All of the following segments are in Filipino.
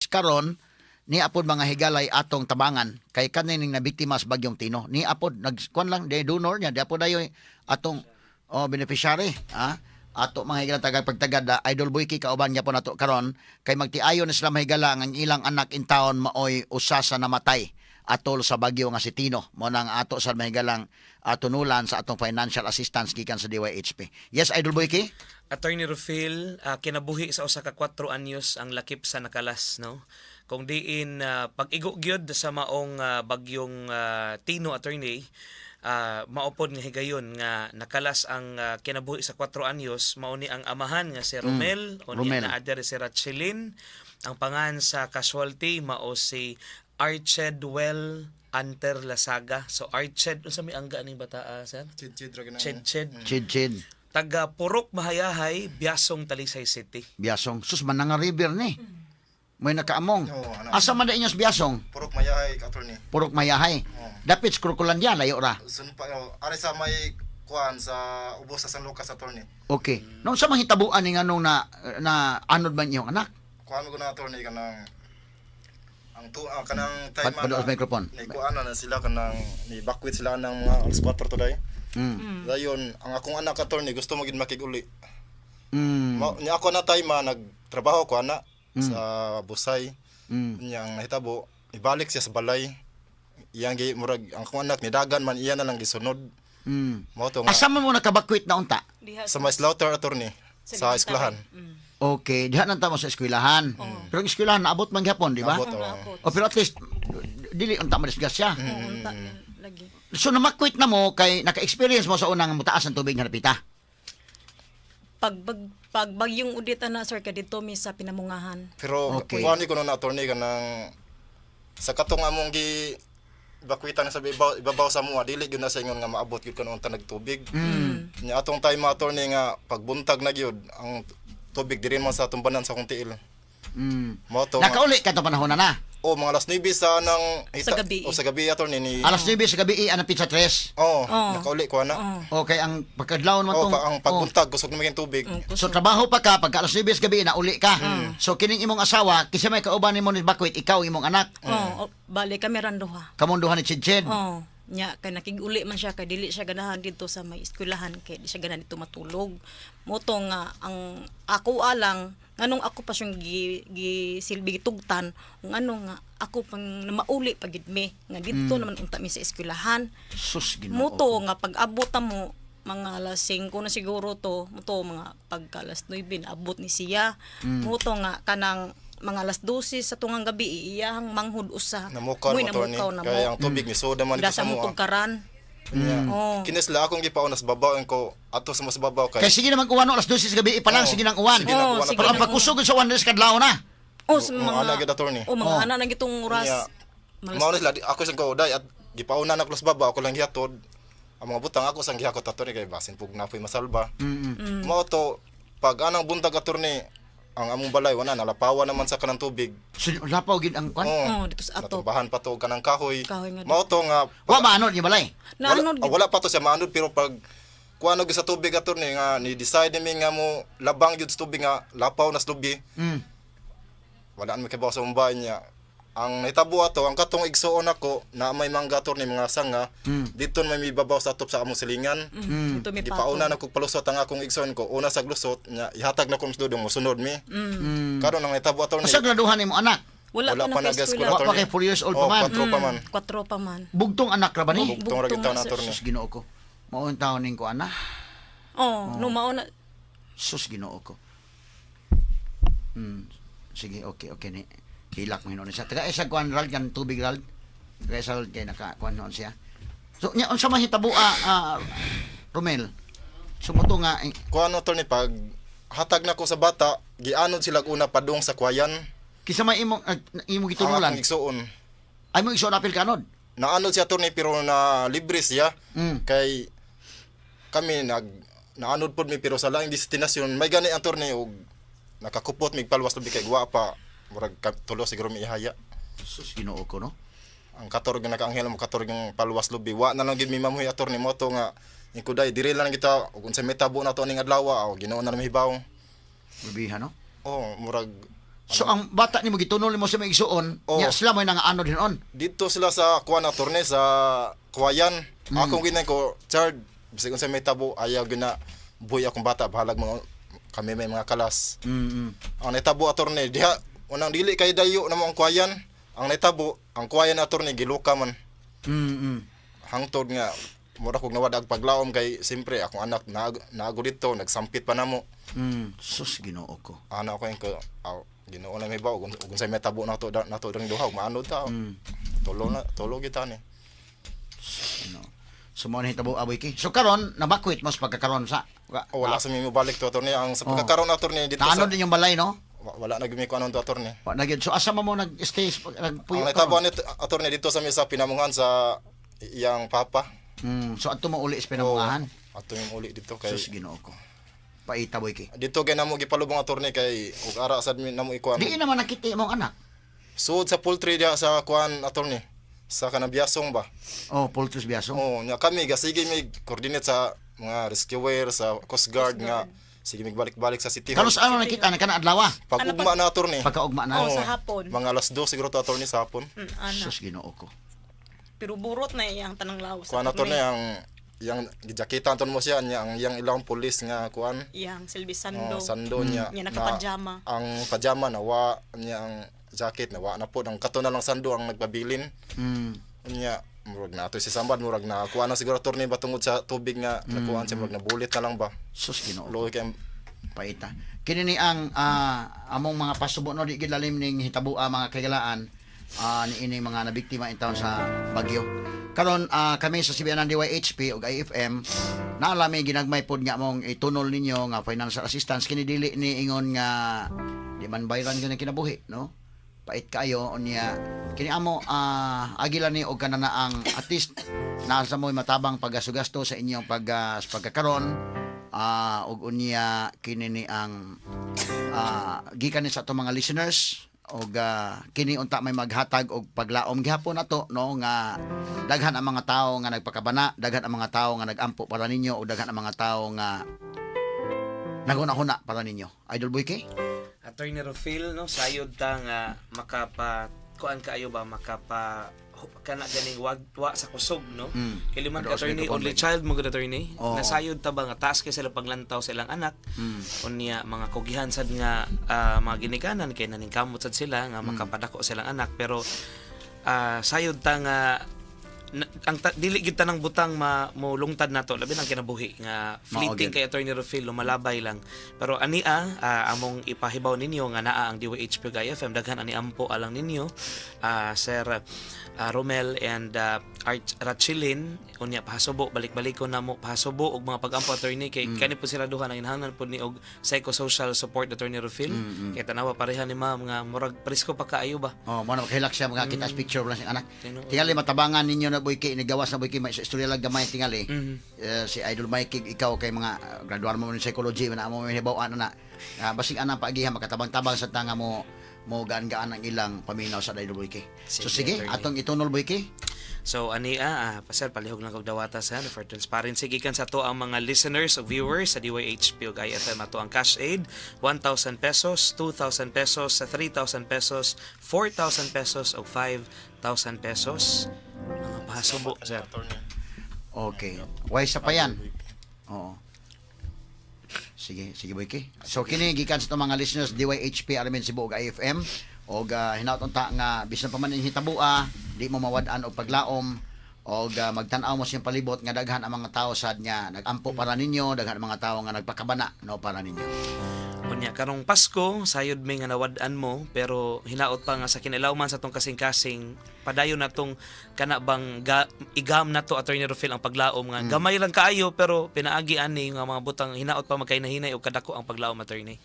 karon ni apod mga higalay atong tabangan kay kanining nabiktima sa bagyong Tino. Ni apod nagkuan lang de donor niya, di apod ayo atong beneficiary, ato mga higala tagad pagtagad Idol Boyki kauban niya po nato karon kay magtiayon na sila mahigala ang ilang anak in taon maoy usa sa namatay atol sa bagyo nga si Tino. Mo nang ato sa mahigalang tunulan sa atong financial assistance gikan sa DYHP. Yes, Idol Boyki? Attorney Rufil, kinabuhi sa usa ka 4 anyos ang lakip sa nakalas, no? Kung diin pag-igo gyud sa maong bagyong Tino, attorney, maupod nga higayon nga nakalas ang kinabuhi sa 4 anyos, mao ni ang amahan nga si Romel, o niya na adere si Ratchelin. Ang pangan sa casualty mao si Archedwell Anter Lasaga. So Arched, unsa may angga ning bata, sir? Chid. Taga Purok Mahayahay, Biasong, Talisay City. Biasong. Sus, mananga river ni. May nakaamong. Asa man inyos Biasong? Purok Mayahay, attorney. Purok Mayahay. Dapit sa Krukulandia, layo ra. Ari sa may kuan sa ubos sa San Lucas, attorney. Okay. Nung sa mahitabuan ni anong na anod man iyong anak? Kuan mo na, attorney, kanang kanang time Pado sa microphone. ni kuan na sila kanang ni bakwit sila ng mga alas 4 today. Dayon ang akong anak, attorney, gusto mo gid makiguli. Ni ako na time nagtrabaho ko ana sa Busay. Niyang nahitabo ibalik siya sa balay. Iyang gi murag ang akong anak ni dagan man iya na lang gisunod. Mao to nga Asa man mo nakabakwit na unta? sa may slaughter, attorney, sa eskwelahan. Okay, diha nang tamo sa eskwelahan. Pero ang eskwelahan naabot man gyapon, di ba? Abot, O pero at least dili unta madisgas siya. Unta lagi. So namakwit na mo kay naka-experience mo sa unang mutaas ang tubig nga napita. Pag bagyong udita na sir kadito mi sa pinamungahan. Pero Okay. kuan ko na, attorney, kanang sa katong among gi bakwitan sa ibabaw sa mua dili gyud na sa ingon nga maabot gyud kanon ta nagtubig. Nya atong time, attorney, nga pagbuntag na gyud ang tubig diri man sa tumbanan sa kong tiil. Mao to nga Nakauli ka to panahon na. mga alas 9 sa nang Sa gabi. sa gabi, attorney, ni Alas 9 sa gabi ang pizza 3. nakauli ko ana. Okay, ang pagkadlawon man tong Ang pagbuntag kusog na maging tubig. So trabaho pa ka pagka alas 9 sa gabi na uli ka. So kining imong asawa, kisa may kauban nimo ni bakwit, ikaw imong anak. Bali kami randuha. Kamunduhan ni Chidchid. Nya kay nakiguli man siya kay dili siya ganahan dito sa may eskwelahan kay di siya ganahan dito matulog. Moto nga ang ako alang nganong ako pa siyang silbi gitugtan ngano nga ako pang mauli pagid mi nga dito naman unta mi sa eskwelahan. Sus Ginoo. Moto nga pag-abot mo mga alas 5 na siguro to, moto mga pagka alas 9 abot ni siya. Moto nga kanang mga alas 12 sa tungang gabi iyang manghud usa. Namukaw mo, attorney, kaya ang tubig ni soda man dito Dasa sa mo mua. tugkaran. Kinisla akong gipaon nas babaw ko ato sa mas babaw kay Kaya sige naman uwan alas 12 sa gabi pa lang, sige nang uwan. Sige nang uwan. sige Pero ang nang pagkusog sa uwan sa kadlaw na. sa ana mga gyud, attorney. mga ana na gitong oras. Nya, mao na sila ako sa ko day at gipauna na ko sa babaw ako lang gihatod. Ang mga butang ako sang gihakot, attorney, kay basin pug napoy masalba. Mao to pag anang buntag, attorney, ang among balay wala nalapawan naman sa kanang tubig. So lapaw gid ang kwan. Dito sa ato. Natumbahan pa to kanang kahoy. Kahoy nga Mao to nga Wa maanod ni balay. Naanod wala pa to siya maanod, pero pag kuano gyud sa tubig, attorney, nga ni decide mi nga mo labang gyud sa tubig nga lapaw na sa lubi. Wala mi kay bawas sa bahay niya. Ang nahitabo ato, ang katong igsuon ako na may mga attorney, mga sanga dito may mibabaw sa atop sa among silingan. Dito mi Di pato. pauna na ko palusot ang akong igsuon ko. Una sa glusot nya ihatag na ko sa dudong mosunod mi. Karon ang nahitabo, attorney, Asa graduhan nimo anak? Wala pa pa na nag-eskwela, eskwela. Wa pa kay 4 years old pa man. 4 pa man. 4 pa man. Bugtong anak ra ba ni? Bugtong ra gyud taon, na, sir. attorney. Sus Ginoo ko. Mao ang taon ning ko ana. No mauna Sus Ginoo ko. Sige, okay ni. Hilak mo hinon siya. Taga isa kuan ral kan tubig ral. Taga isa kay naka kuan noon siya. So nya unsa man hitabo Romel. Sumuto nga Kuano, attorney, pag hatag na ko sa bata, gianod sila una padung sa kwayan. kisa may imong imong Ang gitunulan. akong igsuon. Ay mo iso napil kanod. Naanod siya, attorney, pero na libre siya. Kay kami naanod pod mi pero sa laing destinasyon may gani, attorney, og nakakupot mig palwas lubi kay guwa pa murag tulo siguro mi ihaya. Sus Ginoo ko no. Ang katorog nga nakaanghel mo katorog yung palwas lubi wa na lang gid mi mamuhi, attorney, mo to nga ikuday diri lang kita ug unsa may tabo na to ning adlaw Ginoo na mihibaw. Lubihan no. Murag So ang bata nimo gitunol nimo sa may igsuon, Oo. nya sila mo nang ano din on. Dito sila sa kuan attorney sa Kuwayan. Akong ginay ko, Chard, bisig unsa may tabo, ayaw gina buhi akong bata, bahalag mga kami may mga kalas. Ang naitabo attorney, diha unang dili kay dayo namo ang Kuwayan. Ang naitabo, ang Kuwayan attorney giluka man. Hangtod nga mura kog nawadag paglaom kay simpre akong anak naago dito, nagsampit pa namo. Sus Ginoo ko. Ana ko ko Ginoo na may baw kung sa may tabo nato dang duha maanod ta. Tulo kita ni. Ginoo. So mo na hitabo aboy ki. So karon nabakwit mas pagkakaron sa. Wala sa mi balik to attorney ang sa pagkakaroon attorney dito Naano sa din yung balay no? wala na gimi ko anon to attorney. Wa na gyud. So asa mo nag-stay Ang nagpuyo natabo ni attorney dito sa mi sa pinamungan sa iyang papa. So adto mo uli sa pinamungahan. Ato yung uli dito kay Sus Ginoo ko. Paita boy ki. dito kay namo gipalubong attorney kay ug ara sad mi namo ikuan. Di naman nakita imong anak. Sud sa poultry dia sa kuan attorney sa kanabiyasong ba. Oh, Poltus Biaso. Oh, nya kami gasige mig coordinate sa mga rescuer sa Coast Guard nga sige mig balik-balik sa city Karon hall. sa ano nakita na kana adlaw? Pag-ugma na attorney. Pagkaugma na. Oh, sa hapon. Mga alas 2 siguro to attorney sa hapon. Ana. Sus Ginoo ko. Pero burot na iyang tanang lawas. Kuan attorney ang yang gijakitan ton mo siya nya ang yang ilang pulis nga kuan Iyang Silvi Sando. sando niya Niya nakapajama. ang pajama nawa niya ang jacket nawa na po ang kato na lang sando ang nagpabilin niya murag na ato si Sambad murag na kuan na siguro attorney ba tungod sa tubig nga nakuan siya murag na bulit na lang ba Sus Ginoo. loy kay Paita. Kini ni ang among mga pasubo no di gid lalim ning hitabua mga kagalaan ni ini mga nabiktima in town sa Bagyo. Karon kami sa CBN DYHP ug IFM naalami ginagmay pod nga mong itunol ninyo nga financial assistance kini dili ni ingon nga di man bayran gyud ang kinabuhi no. Pait kayo unya kini amo agila ni og kanana ang at least nasa mo matabang pagasugasto sa inyong pagkakaron og unya kini ni ang gikan ni sa ato mga listeners og kini unta may maghatag og paglaom gihapon nato no nga daghan ang mga tawo nga nagpakabana, daghan ang mga tawo nga nagampo para ninyo o daghan ang mga tawo nga naguna-huna para ninyo. Idol Boy K? Attorney Rufil, no, sayod ta nga makapa kuan kaayo ba makapa kana ganing wagwa sa kusog no kiliman Pero attorney osmito only po, child mo gud attorney Oo. nasayod ta ba nga taas kay sila paglantaw sa ilang anak unya mga kugihan sad nga mga ginikanan kay naning kamot sad sila nga makapadako silang anak pero sayod ta nga dili gid tanang butang mo lungtad nato labi nang kinabuhi nga fleeting kay attorney Rufil lumalabay lang pero ania among ipahibaw ninyo nga naa ang DYHP FM daghan ani ampo alang ninyo Sir Romel and Rachilin unya pahasubo balik-balik ko namo pahasubo og mga pag-ampo attorney kay kani po sila duha nang inhanglan po ni og psychosocial support attorney Rufil kay tanawa pareha ni ma'am nga murag presko pa kaayo ba Oh, mo na hilak siya mga kita picture lang sing anak. Tinuod. Tingali matabangan ninyo na Boy K nigawas na Boy K may istorya lang gamay tingali. Si Idol Mike ikaw kay mga graduar mo ni psychology na mo hibaw-an na basig anang paagihan makatabang-tabang sa tanga mo gaan-gaan ang ilang paminaw sa Idol Boy K. So Sige, sige, attorney. atong itunol Boy K. So ania pasal palihog lang kog dawata sa for transparency gikan sa to ang mga listeners o viewers sa DYHP ug IFM ato ang cash aid 1,000 pesos, 2,000 pesos, 3,000 pesos, 4,000 pesos ug 5,000 pesos. Mga pasubo sir. Okay. Why sa pa yan? Oo. Sige Boy K. So kini gikan sa itong mga listeners DYHP Armin Cebu ug IFM og hinaut unta nga bisan pa man ning hitabua di mo mawad-an og paglaom og magtan-aw mo siyang palibot nga daghan ang mga tawo sad nga nagampo para ninyo, daghan ang mga tawo nga nagpakabana no para ninyo. Unya karong Pasko sayod may nga nawad-an mo pero hinaot pa nga sa kinilawman sa tong kasing-kasing padayon natong kana bang igam nato attorney Rufil ang paglaom nga gamay lang kaayo pero pinaagi ani nga mga butang hinaot pa magkainahinay og kadako ang paglaom attorney.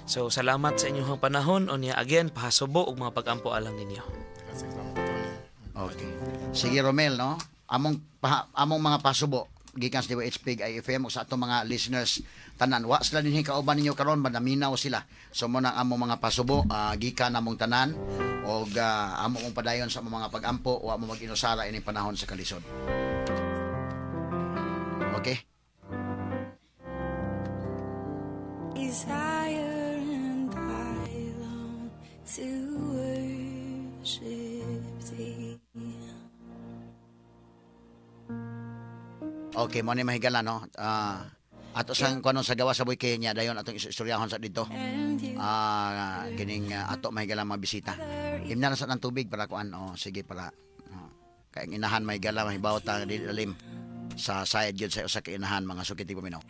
So salamat sa inyong panahon unya again pahasubo og mga pag-ampo alang ninyo. Okay. Sige Romel no. Among mga pasubo gikan sa DYHP IFM o sa atong mga listeners tanan wa sila dinhi kauban ninyo karon manaminaw sila so mo na among mga pasubo gikan namong tanan og among padayon sa among mga pag-ampo wa mo mag-inusara ini panahon sa kalisod. Okay. Is higher and I long Okay, mo ni mahigala no. Ato sang kuno sa gawa sa Boyke niya dayon atong istoryahon sa dito. Kining ato mahigala mabisita. Imna na sa ng tubig para kuan. Sige para kay inahan mahigala mahibaw ta dili lalim sa side gyud sa usa ka inahan mga sukiti paminaw.